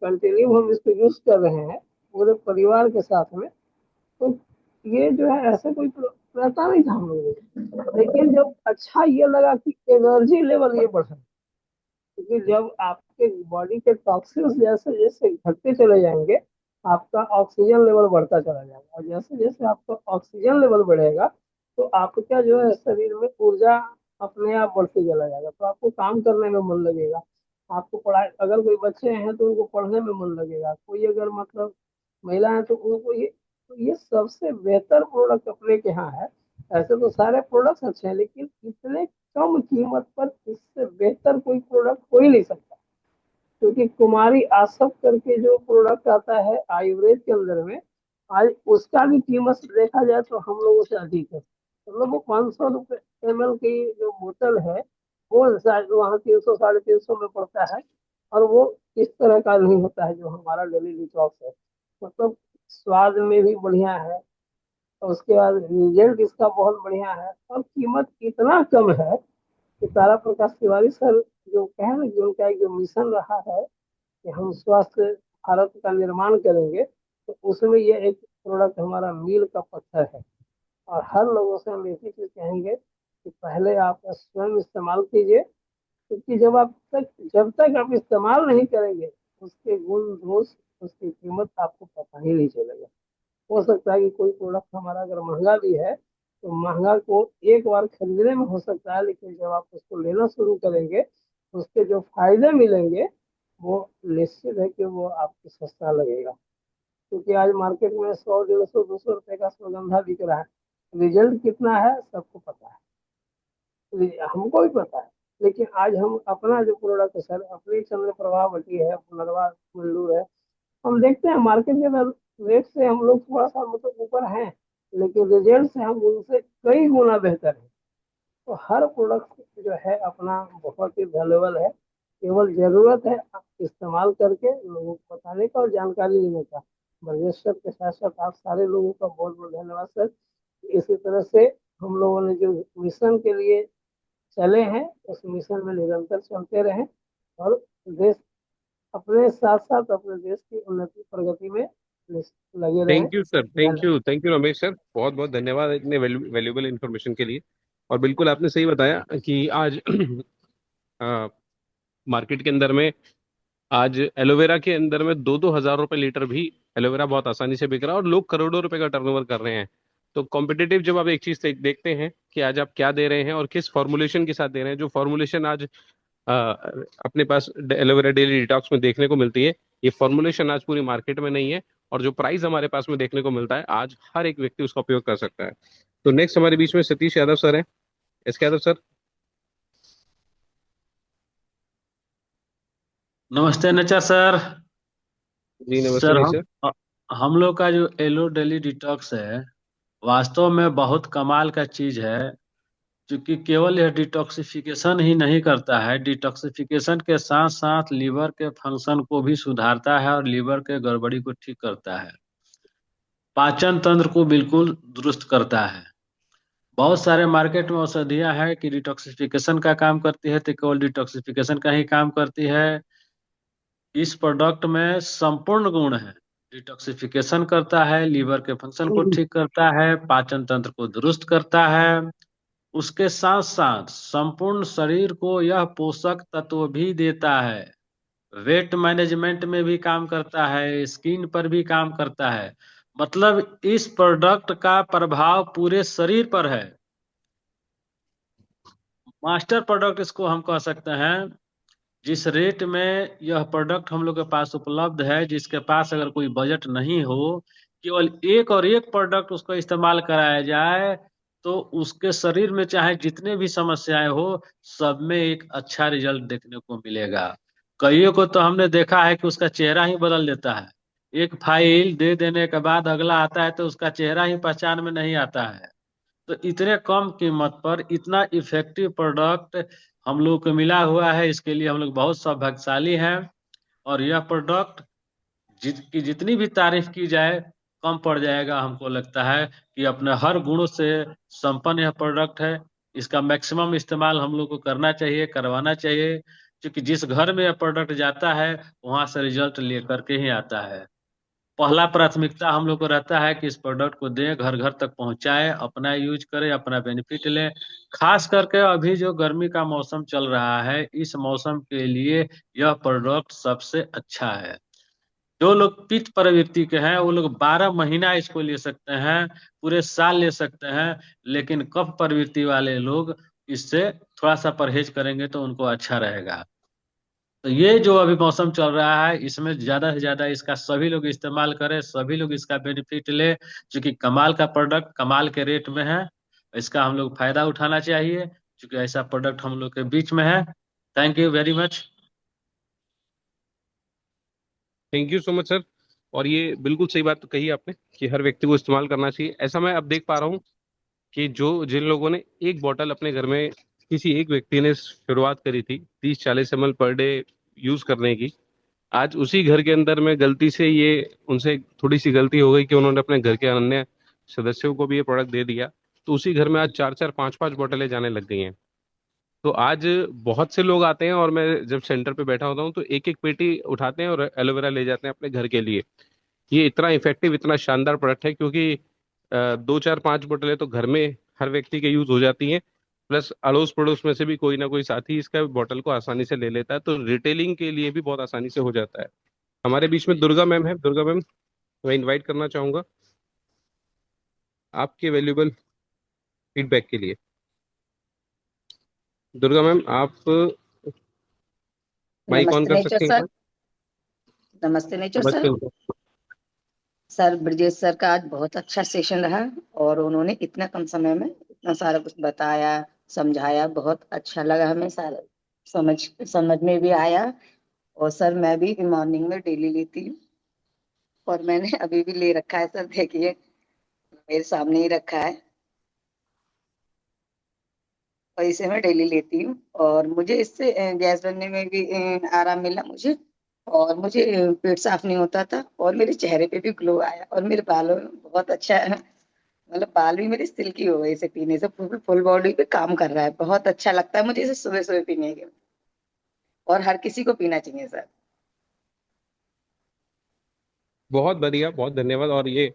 कंटिन्यू हम इसको यूज कर रहे हैं पूरे परिवार के साथ में। तो ये जो है ऐसे कोई रहता नहीं था हम लोगों को, लेकिन जब अच्छा ये लगा कि एनर्जी लेवल ये बढ़ा, क्योंकि जब आपके बॉडी के टॉक्सिन्स जैसे जैसे घटते चले जाएंगे, आपका ऑक्सीजन लेवल बढ़ता चला जाएगा, और जैसे जैसे आपका ऑक्सीजन लेवल बढ़ेगा तो आपका जो है शरीर में ऊर्जा अपने आप बढ़ते चला जाएगा, तो आपको काम करने में मन लगेगा। आपको पढ़ाई, अगर कोई बच्चे हैं तो उनको पढ़ने में मन लगेगा, कोई अगर मतलब महिला है तो उनको ये सबसे बेहतर प्रोडक्ट अपने के यहाँ है। ऐसे तो सारे प्रोडक्ट्स अच्छे हैं, लेकिन इतने कम कीमत पर इससे बेहतर कोई प्रोडक्ट हो ही नहीं सकता। क्योंकि कुमारी आसव करके जो प्रोडक्ट आता है आयुर्वेद के अंदर में, आज उसका भी कीमत देखा जाए तो हम लोगों से अधिक है। मतलब वो 500 रुपये ML की जो बोतल है वो शायद वहाँ 300 350 में पड़ता है, और वो इस तरह का नहीं होता है जो हमारा डेली डिटॉक्स है। मतलब स्वाद में भी बढ़िया है, और उसके बाद रिजल्ट इसका बहुत बढ़िया है, और कीमत इतना कम है कि तारा प्रकाश तिवारी सर जो कहे ना कि उनका एक जो मिशन रहा है कि हम स्वस्थ भारत का निर्माण करेंगे, तो उसमें ये एक प्रोडक्ट हमारा मील का पत्थर है। और हर लोगों से हम एक ही चीज कहेंगे कि पहले आप स्वयं इस्तेमाल कीजिए, क्योंकि जब तक आप इस्तेमाल नहीं करेंगे उसके गुण दोष, उसकी कीमत आपको पता ही नहीं चलेगा। हो सकता है कि कोई प्रोडक्ट हमारा अगर महंगा भी है तो महंगा को एक बार खरीदने में हो सकता है, लेकिन जब आप उसको लेना शुरू करेंगे तो उसके जो फायदे मिलेंगे वो निश्चित है कि वो आपको सस्ता लगेगा। क्योंकि आज मार्केट में 100 150 200 रुपए का सुगंधा बिक रहा है, रिजल्ट कितना है सबको पता है, हमको भी पता है। लेकिन आज हम अपना जो प्रोडक्ट है सर, अपनी चंद्र प्रभावती है, पुनर्वा मंजूर है, हम देखते हैं मार्केट के रेट से हम लोग थोड़ा सा मतलब ऊपर हैं, लेकिन रिजल्ट से हम उनसे कई गुना बेहतर है। तो हर प्रोडक्ट जो है अपना बहुत ही वैल्यूबल है, केवल जरूरत है इस्तेमाल करके लोगों को बताने का और जानकारी लेने का। ब्रजेश सर के साथ साथ आप सारे लोगों का बहुत बहुत धन्यवाद सर। इसी तरह से हम लोगों ने जो मिशन के लिए चले हैं उस मिशन में निरंतर चलते रहें, और देश, अपने साथ साथ अपने देश की उन्नति प्रगति में लगे रहे। थैंक यू सर, धन्यवाद। थैंक यू रमेश सर, बहुत बहुत धन्यवाद इतने वैल्यूएबल इन्फॉर्मेशन के लिए। और बिल्कुल आपने सही बताया कि आज मार्केट के अंदर में आज एलोवेरा के अंदर में 2-2 हज़ार रुपए लीटर भी एलोवेरा बहुत आसानी से बिक रहा है और लोग करोड़ों रुपए का टर्नओवर कर रहे हैं। तो कॉम्पिटिटिव जब आप एक चीज देखते हैं कि आज आप क्या दे रहे हैं और किस फॉर्मुलेशन के साथ दे रहे हैं, जो फॉर्मुलेशन आज अपने पास एलोवेरा डेली डिटॉक्स में देखने को मिलती है, ये फॉर्मुलेशन आज पूरी मार्केट में नहीं है। और जो प्राइस हमारे पास में देखने को मिलता है, आज हर एक व्यक्ति उसका उपयोग कर सकता है। तो नेक्स्ट हमारे बीच में सतीश यादव सर हैं। एस के यादव सर। नमस्ते नचा सर। जी नमस्ते सर भाई हम सर। हम लोग का जो एलो डेली डिटॉक्स है, वास्तव में बहुत कमाल का चीज है। क्योंकि केवल यह डिटॉक्सिफिकेशन ही नहीं करता है, डिटॉक्सिफिकेशन के साथ साथ लीवर के फंक्शन को भी सुधारता है और लीवर के गड़बड़ी को ठीक करता है। पाचन तंत्र को बिल्कुल दुरुस्त करता है। बहुत सारे मार्केट में औषधियां हैं कि डिटॉक्सिफिकेशन का काम करती है, तो केवल डिटॉक्सिफिकेशन का ही काम करती है। इस प्रोडक्ट में संपूर्ण गुण है। डिटॉक्सिफिकेशन करता है, लीवर के फंक्शन को ठीक करता है, पाचन तंत्र को दुरुस्त करता है। उसके साथ साथ संपूर्ण शरीर को यह पोषक तत्व भी देता है। वेट मैनेजमेंट में भी काम करता है, स्किन पर भी काम करता है। मतलब इस प्रोडक्ट का प्रभाव पूरे शरीर पर है। मास्टर प्रोडक्ट इसको हम कह सकते हैं। जिस रेट में यह प्रोडक्ट हम लोग के पास उपलब्ध है, जिसके पास अगर कोई बजट नहीं हो, केवल एक और एक प्रोडक्ट उसको इस्तेमाल कराया जाए, तो उसके शरीर में चाहे जितने भी समस्याएं हो, सब में एक अच्छा रिजल्ट देखने को मिलेगा। कईयों को तो हमने देखा है कि उसका चेहरा ही बदल देता है। एक फाइल दे देने के बाद अगला आता है तो उसका चेहरा ही पहचान में नहीं आता है। तो इतने कम कीमत पर इतना इफेक्टिव प्रोडक्ट हम लोग को मिला हुआ है, इसके लिए हम लोग बहुत सौभाग्यशाली हैं। और यह प्रोडक्ट की जितनी भी तारीफ की जाए कम पड़ जाएगा। हमको लगता है कि अपने हर गुणों से संपन्न यह प्रोडक्ट है। इसका मैक्सिमम इस्तेमाल हम लोग को करना चाहिए, करवाना चाहिए। क्योंकि जिस घर में यह प्रोडक्ट जाता है, वहां से रिजल्ट लेकर के ही आता है। पहला प्राथमिकता हम लोग को रहता है कि इस प्रोडक्ट को दें, घर घर तक पहुंचाएं, अपना यूज करें, अपना बेनिफिट लें। खास करके अभी जो गर्मी का मौसम चल रहा है, इस मौसम के लिए यह प्रोडक्ट सबसे अच्छा है। जो लोग पित्त प्रवृत्ति के हैं, वो लोग 12 महीना इसको ले सकते हैं, पूरे साल ले सकते हैं। लेकिन कफ प्रवृत्ति वाले लोग इससे थोड़ा सा परहेज करेंगे तो उनको अच्छा रहेगा। तो ये जो अभी मौसम चल रहा है, इसमें ज्यादा से ज्यादा इसका सभी लोग इस्तेमाल करें, सभी लोग इसका बेनिफिट ले। क्योंकि कमाल का प्रोडक्ट कमाल के रेट में है। इसका हम लोग फायदा उठाना चाहिए, क्योंकि ऐसा प्रोडक्ट हम लोग के बीच में है। Thank you very much. Thank you so much sir. और ये बिल्कुल सही बात तो कही आपने कि हर व्यक्ति को इस्तेमाल करना चाहिए। ऐसा मैं अब देख पा रहा हूँ कि जो जिन लोगों ने एक बॉटल अपने घर में, किसी एक व्यक्ति ने शुरुआत करी थी 30-40 ml पर डे यूज करने की, आज उसी घर के अंदर में गलती से ये उनसे थोड़ी सी गलती हो गई कि उन्होंने अपने घर के अन्य सदस्यों को भी ये प्रोडक्ट दे दिया। तो उसी घर में आज 4-4 5-5 बोतलें जाने लग गई हैं। तो आज बहुत से लोग आते हैं और मैं जब सेंटर पे बैठा होता हूँ तो एक एक पेटी उठाते हैं और एलोवेरा ले जाते हैं अपने घर के लिए। ये इतना इफेक्टिव, इतना शानदार प्रोडक्ट है, क्योंकि 2-4-5 बोतलें तो घर में हर व्यक्ति के यूज हो जाती हैं। प्लस अड़ोस पड़ोस में से भी कोई ना कोई साथी इसका बोतल को आसानी से ले लेता है, तो रिटेलिंग के लिए भी बहुत आसानी से हो जाता है। हमारे बीच में दुर्गा मैम है। दुर्गा मैम, मैं इनवाइट करना चाहूंगा आपके वैल्यूबल फीडबैक के लिए। दुर्गा मैम, आप माइक ऑन नमस्ते कर नेचर सकते हैं एक सर। बार? नमस्ते नेचर सर। नमस्ते। सर ब्रजेश सर का आज बहुत अच्छा सेशन रहा। और उन्होंने इतना कम समय में इतना सारा कुछ बताया, समझाया, बहुत अच्छा लगा हमें सारा। समझ समझ में भी आया। और सर मैं भी मॉर्निंग में डेली लेती हूँ। और मैंने अभी भी ले रखा है सर, देखिए मेरे सामने ही रखा है। और इसे मैं डेली लेती हूँ और मुझे इससे गैस बनने में भी आराम मिला मुझे। और मुझे पेट साफ नहीं होता था और मेरे चेहरे पे भी ग्लो आया और मेरे बालों में बहुत अच्छा है। मतलब बाल भी मेरे सिल्की हो गए इसे पीने से, फुल फुल बॉडी पे काम कर रहा है। बहुत अच्छा लगता है मुझे इसे सुबह सुबह पीने के। और हर किसी को पीना चाहिए सर। बहुत बढ़िया, बहुत धन्यवाद। और ये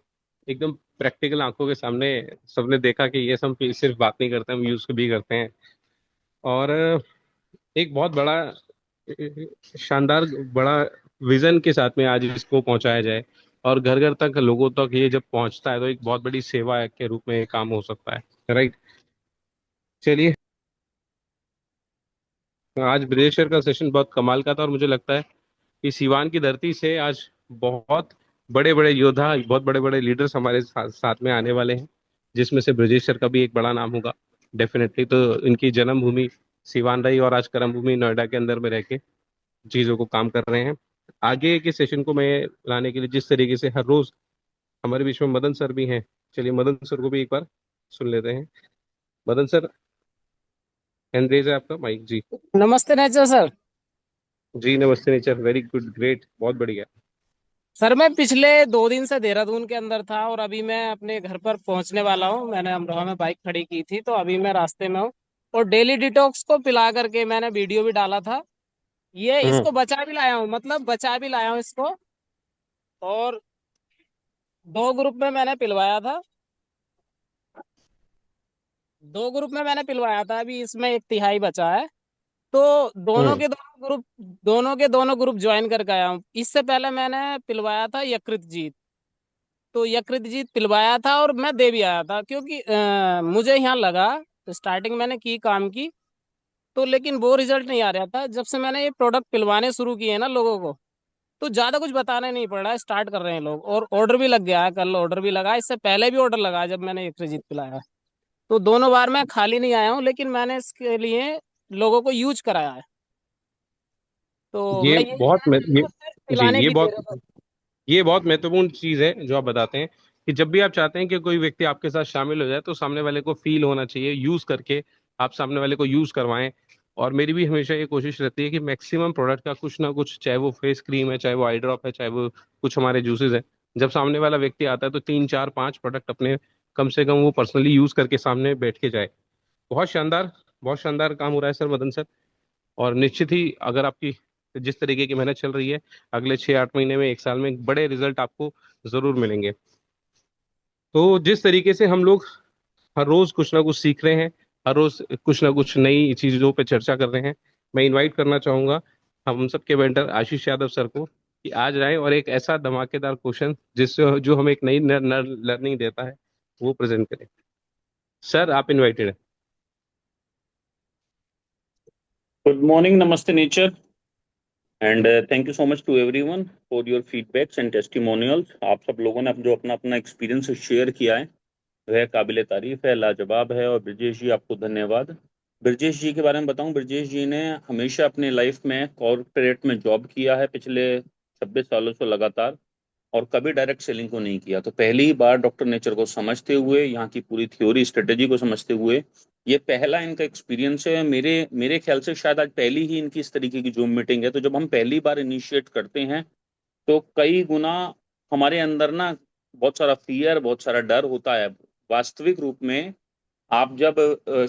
एकदम प्रैक्टिकल आंखों के सामने सबने देखा कि ये सब सिर्फ बात नहीं करते, हम यूज भी करते हैं। और एक बहुत बड़ा शानदार बड़ा विजन के साथ में आज इसको पहुंचाया जाए, और घर घर तक लोगों तक ये जब पहुंचता है तो एक बहुत बड़ी सेवा के रूप में ये काम हो सकता है। राइट। चलिए, आज ब्रेजेशर का सेशन बहुत कमाल का था, और मुझे लगता है कि सीवान की धरती से आज बहुत बड़े बड़े योद्धा, बहुत बड़े बड़े लीडर्स हमारे साथ में आने वाले हैं, जिसमें से ब्रजेश सर का भी एक बड़ा नाम होगा डेफिनेटली। तो इनकी जन्मभूमि सीवान रही, और आज कर्म भूमि नोएडा के अंदर में रह के चीज़ों को काम कर रहे हैं। आगे के सेशन को मैं लाने के लिए जिस तरीके से हर रोज हमारे बीच में मदन सर भी हैं, चलिए मदन सर को भी एक बार सुन लेते हैं। मदन सर, हैंड रेज है आपका, माइक जी। नमस्ते नेचर सर। जी नमस्ते नेचर, वेरी गुड, ग्रेट, बहुत बढ़िया। सर मैं पिछले 2 दिन से देहरादून के अंदर था और अभी मैं अपने घर पर पहुंचने वाला हूं। मैंने अमरोहा में बाइक खड़ी की थी तो अभी मैं रास्ते में हूँ। और डेली डिटॉक्स को पिला करके मैंने वीडियो भी डाला था। ये हम्म। इसको बचा भी लाया हूँ, मतलब बचा भी लाया हूँ इसको। और 2 ग्रुप में मैंने पिलवाया था। 2 ग्रुप में मैंने पिलवाया था, अभी इसमें 1/3 बचा है। तो हम्म। दोनों के दोनों ग्रुप ज्वाइन करके आया हूँ। इससे पहले मैंने पिलवाया था यकृत जीत। तो यकृत जीत पिलवाया था और मैं दे भी आया था, क्योंकि मुझे यहाँ लगा, तो स्टार्टिंग मैंने की काम की, तो लेकिन वो रिजल्ट नहीं आ रहा था। जब से मैंने ये प्रोडक्ट पिलवाने शुरू किए हैं ना लोगों को, तो ज्यादा कुछ बताने नहीं पड़ रहा है, स्टार्ट कर रहे हैं लोग। और ऑर्डर भी लग गया है, कल ऑर्डर भी लगा, इससे पहले भी ऑर्डर लगा जब मैंने यकृत जीत पिलाया। तो दोनों बार मैं खाली नहीं आया हूँ, लेकिन मैंने इसके लिए लोगों को यूज कराया है। तो ये मैं यही बहुत कहना चाहता ये हूँ, सिर्फ जी, पिलाने की देर है। ये बहुत महत्वपूर्ण चीज है जो आप बताते हैं, कि जब भी आप चाहते हैं कि कोई व्यक्ति आपके साथ शामिल हो जाए तो सामने वाले को फील होना चाहिए, यूज करके आप सामने वाले को यूज करवाएं। और मेरी भी हमेशा ये कोशिश रहती है कि मैक्सिमम प्रोडक्ट का कुछ ना कुछ, चाहे वो फेस क्रीम है, चाहे वो आई ड्रॉप है, चाहे वो कुछ हमारे जूसेस है, जब सामने वाला व्यक्ति आता है तो 3 4 5 प्रोडक्ट अपने कम से कम वो पर्सनली यूज करके सामने बैठ के जाए। बहुत शानदार, बहुत शानदार काम हो रहा है सर, मदन सर। और निश्चित ही अगर आपकी जिस तरीके की मेहनत चल रही है, अगले 6 8 महीने में, 1 साल में बड़े रिजल्ट आपको जरूर मिलेंगे। तो जिस तरीके से हम लोग हर रोज कुछ ना कुछ सीख रहे हैं, हर रोज कुछ ना कुछ नई चीजों पे चर्चा कर रहे हैं, मैं इनवाइट करना चाहूंगा हम सबके मेंटर आशीष यादव सर को, कि आज आए और एक ऐसा धमाकेदार क्वेश्चन जिससे जो हमें एक नई लर्निंग देता है वो प्रेजेंट करें। सर आप इनवाइटेड हैं। Good morning, Namaste Nature, and thank you so much to everyone for your feedbacks and testimonials. आप सब लोगों ने जो अपना अपना एक्सपीरियंस शेयर किया है वह काबिले तारीफ है, लाजवाब है। और ब्रजेश जी आपको धन्यवाद। ब्रजेश जी के बारे में बताऊं, ब्रजेश जी ने हमेशा अपने लाइफ में कॉर्पोरेट में जॉब किया है पिछले 26 सालों से लगातार, और कभी डायरेक्ट सेलिंग को नहीं किया। तो पहली बार डॉक्टर नेचर को समझते हुए, यहाँ की पूरी थ्योरी स्ट्रेटेजी को समझते हुए, ये पहला इनका एक्सपीरियंस है। मेरे मेरे ख्याल से शायद आज पहली ही इनकी इस तरीके की जूम मीटिंग है। तो जब हम पहली बार इनिशिएट करते हैं तो कई गुना हमारे अंदर ना बहुत सारा फियर, बहुत सारा डर होता है। वास्तविक रूप में आप जब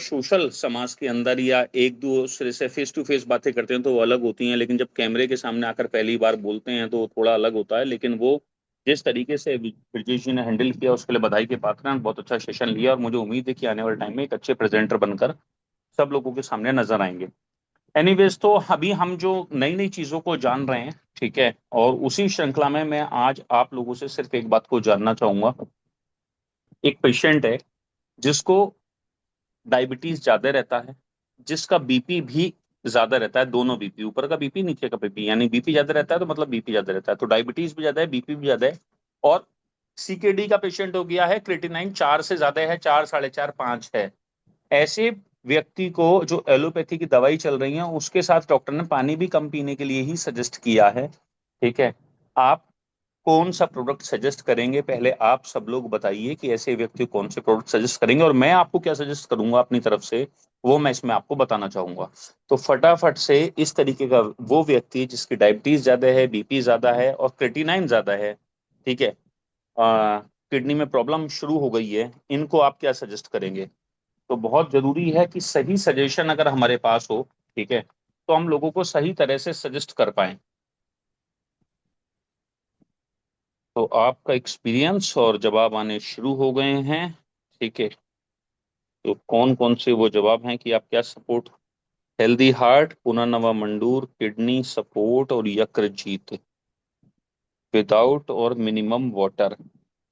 सोशल समाज के अंदर या एक दूसरे से फेस टू फेस बातें करते हैं तो वो अलग होती हैं, लेकिन जब कैमरे के सामने आकर पहली बार बोलते हैं तो वो थोड़ा अलग होता है। लेकिन वो जिस तरीके से ब्रिजेश जी ने हैंडल किया उसके लिए बधाई के पात्र हैं। बहुत अच्छा सेशन लिया और मुझे उम्मीद है कि आने वाले टाइम में एक अच्छे प्रेजेंटर बनकर सब लोगों के सामने नजर आएंगे। एनीवेज, तो अभी हम जो नई नई चीजों को जान रहे हैं, ठीक है, और उसी श्रृंखला में मैं आज आप लोगों से सिर्फ एक बात को जानना चाहूंगा। एक पेशेंट है जिसको डायबिटीज ज्यादा रहता है, जिसका बीपी भी ज्यादा रहता है, दोनों बीपी, ऊपर का बीपी नीचे का बीपी, यानी बीपी ज्यादा रहता है तो मतलब बीपी ज्यादा रहता है, तो डायबिटीज भी ज्यादा है, बीपी भी ज्यादा है। और सीकेडी का पेशेंट हो गया है, क्रिएटिनाइन 4 से ज्यादा है, 4 4.5 5 है। ऐसे व्यक्ति को जो एलोपैथी की दवाई चल रही है उसके साथ डॉक्टर ने पानी भी कम पीने के लिए ही सजेस्ट किया है। ठीक है, आप कौन सा प्रोडक्ट सजेस्ट करेंगे? पहले आप सब लोग बताइए कि ऐसे व्यक्ति को कौन से प्रोडक्ट सजेस्ट करेंगे, और मैं आपको क्या सजेस्ट करूंगा अपनी तरफ से, वो मैं इसमें आपको बताना चाहूंगा। तो फटाफट से, इस तरीके का वो व्यक्ति जिसकी डायबिटीज ज्यादा है, बीपी ज्यादा है और क्रेटिनाइन ज्यादा है, ठीक है, किडनी में प्रॉब्लम शुरू हो गई है, इनको आप क्या सजेस्ट करेंगे? तो बहुत जरूरी है कि सही सजेशन अगर हमारे पास हो, ठीक है, तो हम लोगों को सही तरह से सजेस्ट कर पाए। तो आपका एक्सपीरियंस और जवाब आने शुरू हो गए हैं। ठीक है, तो कौन कौन से वो जवाब हैं कि आप क्या support? Healthy heart, Punarnava Mandur, kidney support और यकृत, विदाउट और मिनिमम वाटर।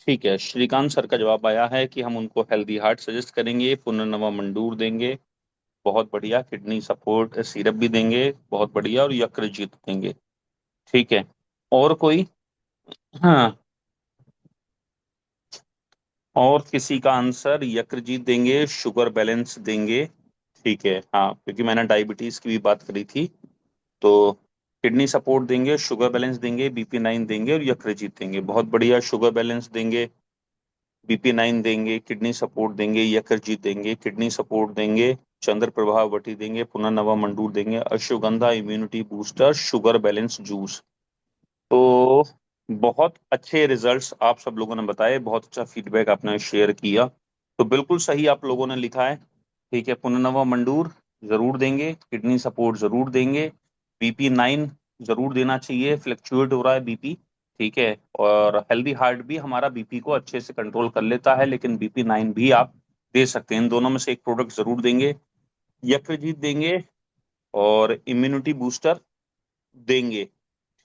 ठीक है, श्रीकांत सर का जवाब आया है कि हम उनको हेल्दी हार्ट सजेस्ट करेंगे, पुनर्नवा मंडूर देंगे, बहुत बढ़िया, किडनी सपोर्ट सिरप भी देंगे, बहुत बढ़िया, और यकृत देंगे। ठीक है, और कोई? हाँ, और किसी का आंसर यकृत देंगे, शुगर बैलेंस देंगे? ठीक है, हाँ, क्योंकि मैंने डायबिटीज की भी बात करी थी। तो किडनी सपोर्ट देंगे, शुगर बैलेंस देंगे, BP9 देंगे और यकृत देंगे। बहुत बढ़िया, शुगर बैलेंस देंगे, BP9 देंगे, किडनी सपोर्ट देंगे, यकृत देंगे, किडनी सपोर्ट देंगे, चंद्र प्रभा वटी देंगे, पुनर्नवा मंडूर देंगे, ashwagandha immunity booster, sugar balance juice. तो बहुत अच्छे रिजल्ट्स आप सब लोगों ने बताए, बहुत अच्छा फीडबैक आपने शेयर किया। तो बिल्कुल सही आप लोगों ने लिखा है। ठीक है, पुनर्नवा मंडूर जरूर देंगे, किडनी सपोर्ट जरूर देंगे, BP9 जरूर देना चाहिए, फ्लक्चुएट हो रहा है बीपी। ठीक है, और हेल्दी हार्ट भी हमारा बीपी को अच्छे से कंट्रोल कर लेता है, लेकिन BP9 भी आप दे सकते हैं। इन दोनों में से एक प्रोडक्ट जरूर देंगे, यकृत देंगे और इम्यूनिटी बूस्टर देंगे।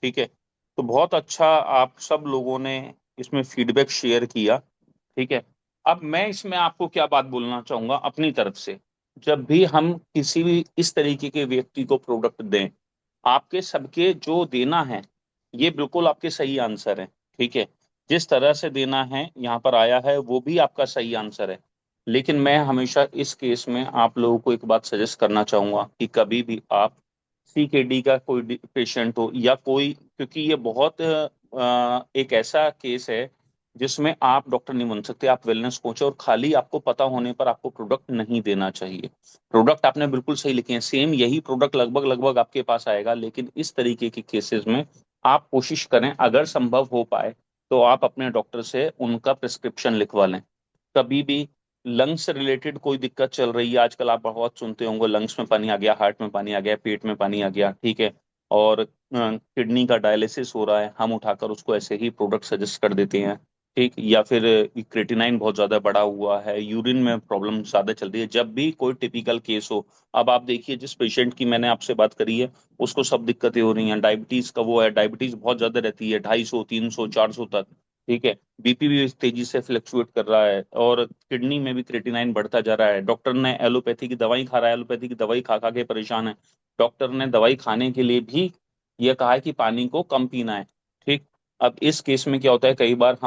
ठीक है, तो बहुत अच्छा आप सब लोगों ने इसमें फीडबैक शेयर किया। ठीक है, अब मैं इसमें आपको क्या बात बोलना चाहूंगा अपनी तरफ से। जब भी हम किसी भी इस तरीके के व्यक्ति को प्रोडक्ट दें, आपके सबके जो देना है ये बिल्कुल आपके सही आंसर है। ठीक है, जिस तरह से देना है यहाँ पर आया है वो भी आपका सही आंसर है। लेकिन मैं हमेशा इस केस में आप लोगों को एक बात सजेस्ट करना चाहूंगा कि कभी भी आप CKD का कोई पेशेंट हो या कोई, क्योंकि ये बहुत एक ऐसा केस है जिसमें आप डॉक्टर नहीं बन सकते, आप वेलनेस कोच हो, और खाली आपको पता होने पर आपको प्रोडक्ट नहीं देना चाहिए। प्रोडक्ट आपने बिल्कुल सही लिखे हैं, सेम यही प्रोडक्ट लगभग लगभग आपके पास आएगा, लेकिन इस तरीके के केसेस में आप कोशिश करें, अगर संभव हो पाए तो आप अपने डॉक्टर से उनका प्रिस्क्रिप्शन लिखवा लें। कभी भी लंग्स से रिलेटेड कोई दिक्कत चल रही है, आजकल आप बहुत सुनते होंगे, लंग्स में पानी आ गया, हार्ट में पानी आ गया, पेट में पानी आ गया, ठीक है, और किडनी का डायलिसिस हो रहा है, हम उठाकर उसको ऐसे ही प्रोडक्ट सजेस्ट कर देते हैं। ठीक, या फिर क्रेटिनाइन बहुत ज्यादा बढ़ा हुआ है, यूरिन में प्रॉब्लम ज्यादा चल रही है, जब भी कोई टिपिकल केस हो। अब आप देखिए, जिस पेशेंट की मैंने आपसे बात करी है उसको सब दिक्कतें हो रही हैं, डायबिटीज का वो है, डायबिटीज बहुत ज्यादा रहती है, 250, 300, 400 तक। ठीक है, बीपी भी तेजी से फ्लक्चुएट कर रहा है, और किडनी में भी क्रेटिनाइन बढ़ता जा रहा है। डॉक्टर ने एलोपैथी की दवाई खा रहा है, एलोपैथी की दवाई खा खा के परेशान है। डॉक्टर ने दवाई खाने के लिए भी यह कहा है कि पानी को कम पीना है। ठीक, अब इस केस में क्या होता है, कई बार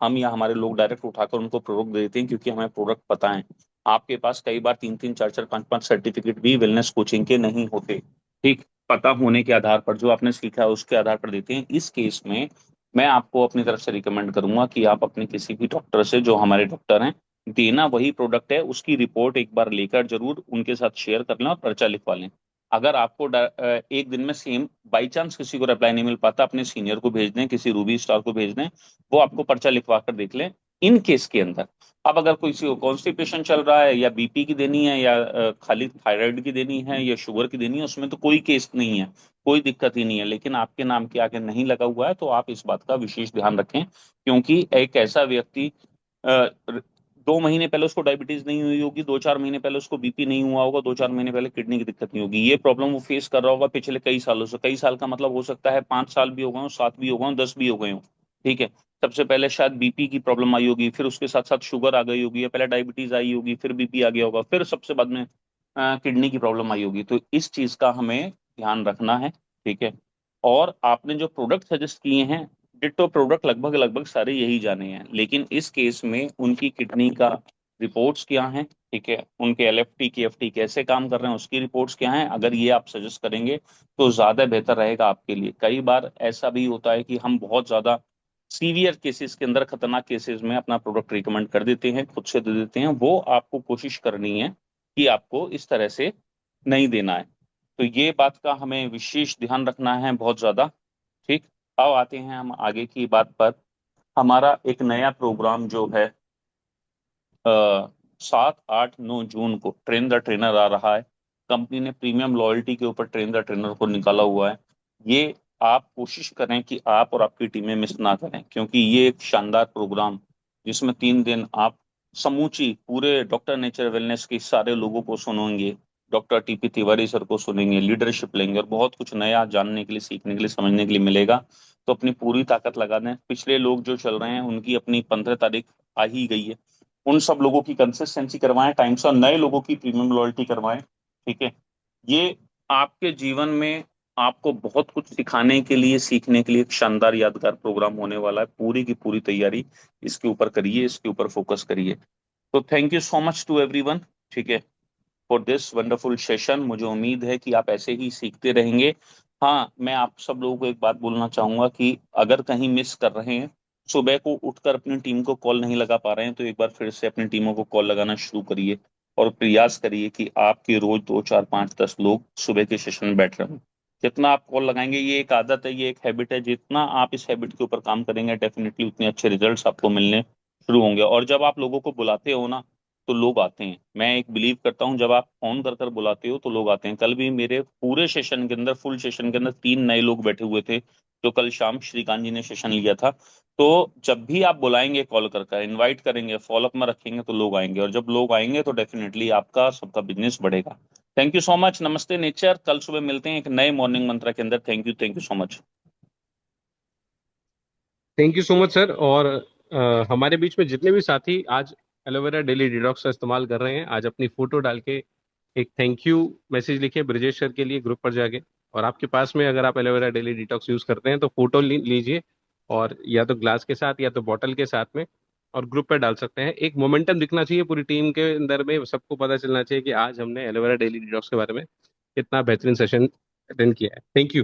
हम या हमारे लोग डायरेक्ट उठाकर उनको प्रोडक्ट दे देते हैं, क्योंकि हमें प्रोडक्ट पता है। आपके पास कई बार 3 3 4 4 5 5 सर्टिफिकेट भी वेलनेस कोचिंग के नहीं होते। ठीक, पता होने के आधार पर, जो आपने सीखा है उसके आधार पर देते हैं। इस केस में मैं आपको अपनी तरफ से रिकमेंड करूंगा कि आप अपने किसी भी डॉक्टर से, जो हमारे डॉक्टर हैं, देना वही प्रोडक्ट है, उसकी रिपोर्ट एक बार लेकर जरूर उनके साथ शेयर कर लें और पर्चा लिखवा लें। अगर आपको एक दिन में सेम बाई चांस किसी को रिप्लाई नहीं मिल पाता, अपने सीनियर को भेज दें, किसी रूबी स्टार को भेज दें, वो आपको पर्चा लिखवा कर देख लें। इन केस के अंदर, अब अगर किसी को कॉन्स्टिपेशन चल रहा है, या बीपी की देनी है, या खाली थायराइड की देनी है, या शुगर की देनी है, उसमें तो कोई केस नहीं है, कोई दिक्कत ही नहीं है, लेकिन आपके नाम के आगे नहीं लगा हुआ है, तो आप इस बात का विशेष ध्यान रखें। क्योंकि एक ऐसा व्यक्ति, 2 महीने पहले उसको डायबिटीज नहीं हुई होगी, 2 4 महीने पहले उसको बीपी नहीं हुआ होगा, 2 4 महीने पहले किडनी की दिक्कत नहीं होगी, ये प्रॉब्लम वो फेस कर रहा होगा पिछले कई सालों से। कई साल का मतलब हो सकता है 5 साल भी हो गए हो, 7 भी हो गए हो, 10 भी हो गए हो। ठीक है, सबसे पहले शायद बीपी की प्रॉब्लम आई होगी, फिर उसके साथ साथ शुगर आ गई होगी, या पहले डायबिटीज आई होगी, फिर बीपी आ गया होगा, फिर सबसे बाद में किडनी की प्रॉब्लम आई होगी। तो इस चीज का हमें ध्यान रखना है। ठीक है, और आपने जो प्रोडक्ट सजेस्ट किए हैं, डिट्टो प्रोडक्ट लगभग लगभग सारे यही जाने हैं, लेकिन इस केस में उनकी किडनी का रिपोर्ट्स क्या हैं, ठीक है, उनके LFT KFT कैसे काम कर रहे हैं उसकी रिपोर्ट्स क्या हैं, अगर ये आप सजेस्ट करेंगे तो ज्यादा बेहतर रहेगा आपके लिए। कई बार ऐसा भी होता है कि हम बहुत ज्यादा सीवियर केसेस के अंदर, खतरनाक केसेस में अपना प्रोडक्ट रिकमेंड कर देते हैं, खुद से दे देते हैं, वो आपको कोशिश करनी है कि आपको इस तरह से नहीं देना है। तो ये बात का हमें विशेष ध्यान रखना है, बहुत ज्यादा। ठीक, अब आते हैं हम आगे की बात पर। हमारा एक नया प्रोग्राम जो है, 7 8 9 जून को ट्रेन द ट्रेनर आ रहा है। कंपनी ने प्रीमियम लॉयल्टी के ऊपर ट्रेन द ट्रेनर को निकाला हुआ है। ये आप कोशिश करें कि आप और आपकी टीमें मिस ना करें, क्योंकि ये एक शानदार प्रोग्राम जिसमें 3 दिन आप समूची पूरे डॉक्टर नेचर वेलनेस के सारे लोगों को सुनेंगे, डॉक्टर टीपी तिवारी सर को सुनेंगे, लीडरशिप लेंगे और बहुत कुछ नया जानने के लिए, सीखने के लिए, समझने के लिए मिलेगा। तो अपनी पूरी ताकत लगा दें। पिछले लोग जो चल रहे हैं उनकी अपनी 15 तारीख आ ही गई है, उन सब लोगों की कंसिस्टेंसी करवाएं टाइम से, और नए लोगों की प्रीमियम लॉयल्टी करवाएं। ठीक है, ये आपके जीवन में आपको बहुत कुछ सिखाने के लिए, सीखने के लिए एक शानदार यादगार प्रोग्राम होने वाला है। पूरी की पूरी तैयारी इसके ऊपर करिए, इसके ऊपर फोकस करिए। तो thank you so much to everyone, ठीक है, फॉर दिस वंडरफुल सेशन। मुझे उम्मीद है कि आप ऐसे ही सीखते रहेंगे। हाँ, मैं आप सब लोगों को एक बात बोलना चाहूंगा कि अगर कहीं मिस कर रहे हैं, सुबह को उठकर अपनी टीम को कॉल नहीं लगा पा रहे हैं, तो एक बार फिर से अपनी टीमों को कॉल लगाना शुरू करिए और प्रयास करिए कि आपके रोज 2 4 5 10 लोग सुबह के सेशन में बैठ रहे हों। जितना आप कॉल लगाएंगे, ये एक आदत है, ये एक हैबिट है, जितना आप इस हैबिट के ऊपर काम करेंगे डेफिनेटली उतने अच्छे रिजल्ट्स आपको मिलने शुरू होंगे। और जब आप लोगों को बुलाते हो ना, तो लोग आते हैं। मैं एक बिलीव करता हूँ, जब आप फोन कर कर बुलाते हो तो लोग आते हैं। कल भी मेरे पूरे सेशन के अंदर, फुल सेशन के अंदर 3 नए लोग बैठे हुए थे, जो कल शाम श्रीकांत जी ने सेशन लिया था। तो जब भी आप बुलाएंगे, कॉल कर कर इन्वाइट करेंगे, फॉलोअप में रखेंगे, तो लोग आएंगे, और जब लोग आएंगे तो डेफिनेटली आपका सबका बिजनेस बढ़ेगा। Thank you so much. नमस्ते नेचर। कल सुबह मिलते हैं एक नए मॉर्निंग मंत्र के अंदर। Thank you so much. Thank you so much sir. और हमारे बीच में जितने भी साथी आज एलोवेरा डेली डिटॉक्स का इस्तेमाल कर रहे हैं, आज अपनी फोटो डाल के एक थैंक यू मैसेज लिखिए ब्रजेश सर के लिए ग्रुप पर जाके। और आपके पास में अगर आप एलोवेरा डेली डिटॉक्स यूज करते हैं तो फोटो लीजिए, और या तो ग्लास के साथ या तो बॉटल के साथ में, और ग्रुप पर डाल सकते हैं। एक मोमेंटम दिखना चाहिए पूरी टीम के अंदर में, सबको पता चलना चाहिए कि आज हमने एलोवेरा डेली डिटॉक्स के बारे में कितना बेहतरीन सेशन अटेंड किया है। Thank you.